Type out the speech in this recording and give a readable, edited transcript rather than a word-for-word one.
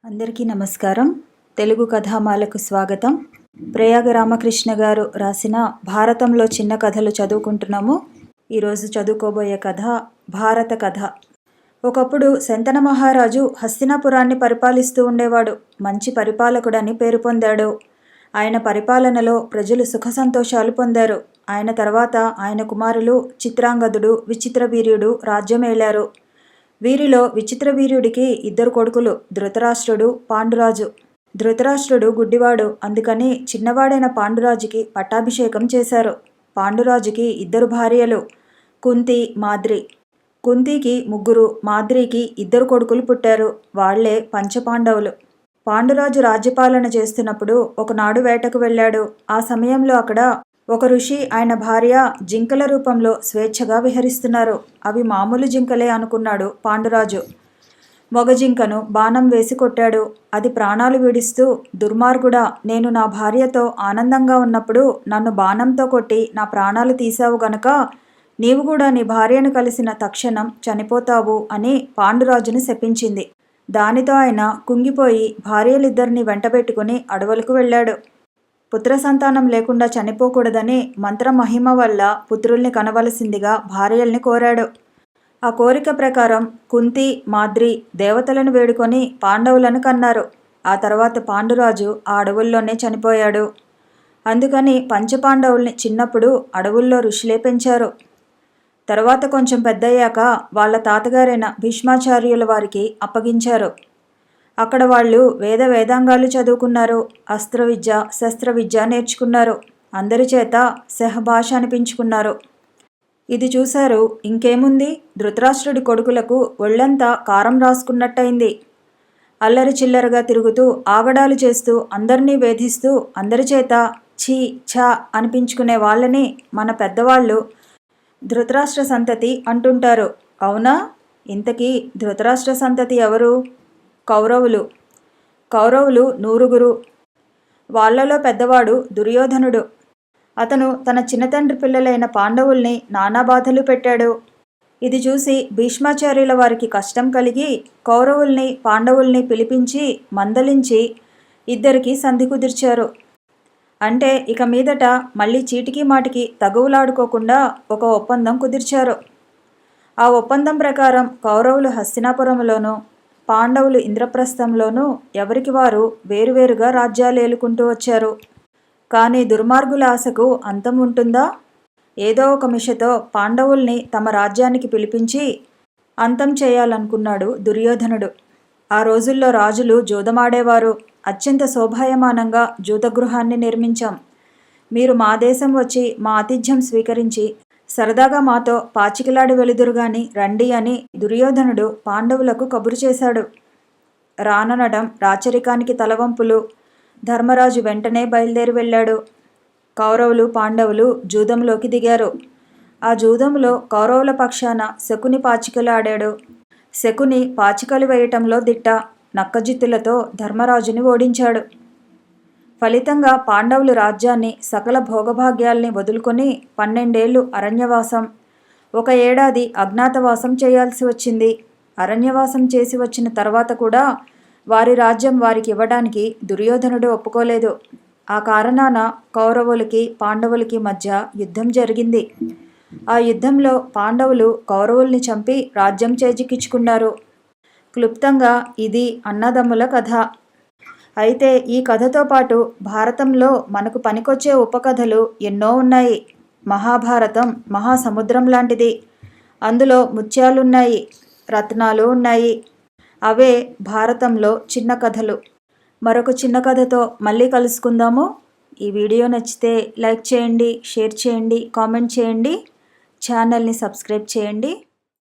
అందరికీ నమస్కారం. తెలుగు కథామాలకు స్వాగతం. ప్రయాగ రామకృష్ణ గారు రాసిన భారతంలో చిన్న కథలు చదువుకుంటున్నాము. ఈరోజు చదువుకోబోయే కథ భారత కథ. ఒకప్పుడు శంతన మహారాజు హస్తినాపురాన్ని పరిపాలిస్తూ ఉండేవాడు. మంచి పరిపాలకుడని పేరు పొందాడు. ఆయన పరిపాలనలో ప్రజలు సుఖ సంతోషాలు పొందారు. ఆయన తర్వాత ఆయన కుమారులు చిత్రాంగదుడు, విచిత్రవీర్యుడు రాజ్యమేలారు. వీరిలో విచిత్రవీర్యుడికి 2 కొడుకులు, ధృతరాష్ట్రుడు, పాండురాజు. ధృతరాష్ట్రుడు గుడ్డివాడు, అందుకని చిన్నవాడైన పాండురాజుకి పట్టాభిషేకం చేశారు. పాండురాజుకి 2 భార్యలు, కుంతి, మాద్రి. కుంతికి 3, మాద్రికి 2 కొడుకులు పుట్టారు. వాళ్లే పంచపాండవులు. పాండురాజు రాజ్యపాలన చేస్తున్నప్పుడు ఒకనాడు వేటకు వెళ్ళాడు. ఆ సమయంలో అక్కడ ఒక ఋషి, ఆయన భార్య జింకల రూపంలో స్వేచ్ఛగా విహరిస్తున్నారు. అవి మామూలు జింకలే అనుకున్నాడు పాండురాజు. మగ జింకను బాణం వేసి కొట్టాడు. అది ప్రాణాలు విడిస్తూ, దుర్మార్గుడా, నేను నా భార్యతో ఆనందంగా ఉన్నప్పుడు నన్ను బాణంతో కొట్టి నా ప్రాణాలు తీశావు గనక నీవు కూడా నీ భార్యను కలిసిన తక్షణం చనిపోతావు అని పాండురాజుని శపించింది. దానితో ఆయన కుంగిపోయి భార్యలిద్దరిని వెంటబెట్టుకుని అడవులకు వెళ్ళాడు. పుత్ర సంతానం లేకుండా చనిపోకూడదని మంత్రమహిమ వల్ల పుత్రుల్ని కనవలసిందిగా భార్యల్ని కోరాడు. ఆ కోరిక ప్రకారం కుంతి, మాద్రి దేవతలను వేడుకొని పాండవులను కన్నారు. ఆ తర్వాత పాండురాజు ఆ అడవుల్లోనే చనిపోయాడు. అందుకని పంచపాండవుల్ని చిన్నప్పుడు అడవుల్లో ఋషులే పెంచారు. తర్వాత కొంచెం పెద్దయ్యాక వాళ్ళ తాతగారైన భీష్మాచార్యుల వారికి అప్పగించారు. అక్కడ వాళ్ళు వేదాంగాలు చదువుకున్నారు. అస్త్ర విద్య, శస్త్ర విద్య నేర్చుకున్నారు. అందరి చేత సహభాష అనిపించుకున్నారు. ఇది చూశారు. ఇంకేముంది, ధృతరాష్ట్రుడి కొడుకులకు ఒళ్ళంతా కారం రాసుకున్నట్టయింది. అల్లరి చిల్లరగా తిరుగుతూ, ఆగడాలు చేస్తూ, అందరినీ వేధిస్తూ, అందరి చేత ఛీ ఛా అనిపించుకునే వాళ్ళని మన పెద్దవాళ్ళు ధృతరాష్ట్ర సంతతి అంటుంటారు. అవునా? ఇంతకీ ధృతరాష్ట్ర సంతతి ఎవరు? కౌరవులు. కౌరవులు 100. వాళ్లలో పెద్దవాడు దుర్యోధనుడు. అతను తన చిన్నతండ్రి పిల్లలైన పాండవుల్ని నానా బాధలు పెట్టాడు. ఇది చూసి భీష్మాచార్యుల వారికి కష్టం కలిగి కౌరవుల్ని, పాండవుల్ని పిలిపించి మందలించి 2కి సంధి కుదిర్చారు. అంటే ఇక మీదట మళ్ళీ చీటికి మాటికి తగువులాడుకోకుండా ఒక ఒప్పందం కుదిర్చారు. ఆ ఒప్పందం ప్రకారం కౌరవులు హస్తినాపురంలోనూ, పాండవులు ఇంద్రప్రస్థంలోనూ ఎవరికి వారు వేరువేరుగా రాజ్యాలు ఏలుకుంటూ వచ్చారు. కానీ దుర్మార్గుల ఆశకు అంతం ఉంటుందా? ఏదో ఒక మిషతో పాండవుల్ని తమ రాజ్యానికి పిలిపించి అంతం చేయాలనుకున్నాడు దుర్యోధనుడు. ఆ రోజుల్లో రాజులు జూదమాడేవారు. అత్యంత శోభాయమానంగా జూదగృహాన్ని నిర్మించాం. మీరు మా దేశం వచ్చి మా ఆతిథ్యం స్వీకరించి సరదాగా మాతో పాచికలాడి వెలుదురుగాని రండి అని దుర్యోధనుడు పాండవులకు కబురు చేశాడు. రాననడం రాచరికానికి తలవంపులు. ధర్మరాజు వెంటనే బయలుదేరి వెళ్ళాడు. కౌరవులు, పాండవులు జూదంలోకి దిగారు. ఆ జూదంలో కౌరవుల పక్షాన శకుని పాచికలు ఆడాడు. శకుని పాచికలు వేయటంలో దిట్ట. నక్కజిత్తులతో ధర్మరాజుని ఓడించాడు. ఫలితంగా పాండవులు రాజ్యాన్ని, సకల భోగభాగ్యాల్ని వదులుకొని 12 ఏళ్ళు అరణ్యవాసం, 1 ఏడాది అజ్ఞాతవాసం చేయాల్సి వచ్చింది. అరణ్యవాసం చేసి వచ్చిన తర్వాత కూడా వారి రాజ్యం వారికి ఇవ్వడానికి దుర్యోధనుడు ఒప్పుకోలేదు. ఆ కారణాన కౌరవులకి, పాండవులకి మధ్య యుద్ధం జరిగింది. ఆ యుద్ధంలో పాండవులు కౌరవుల్ని చంపి రాజ్యం చేజిక్కించుకున్నారు. క్లుప్తంగా ఇది అన్నదమ్ముల కథ. అయితే ఈ కథతో పాటు భారతంలో మనకు పనికొచ్చే ఉపకథలు ఎన్నో ఉన్నాయి. మహాభారతం మహాసముద్రం లాంటిది. అందులో ముత్యాలున్నాయి, రత్నాలు ఉన్నాయి. అవే భారతంలో చిన్న కథలు. మరొక చిన్న కథతో మళ్ళీ కలుసుకుందాము. ఈ వీడియో నచ్చితే లైక్ చేయండి, షేర్ చేయండి, కామెంట్ చేయండి, ఛానల్ని సబ్స్క్రైబ్ చేయండి.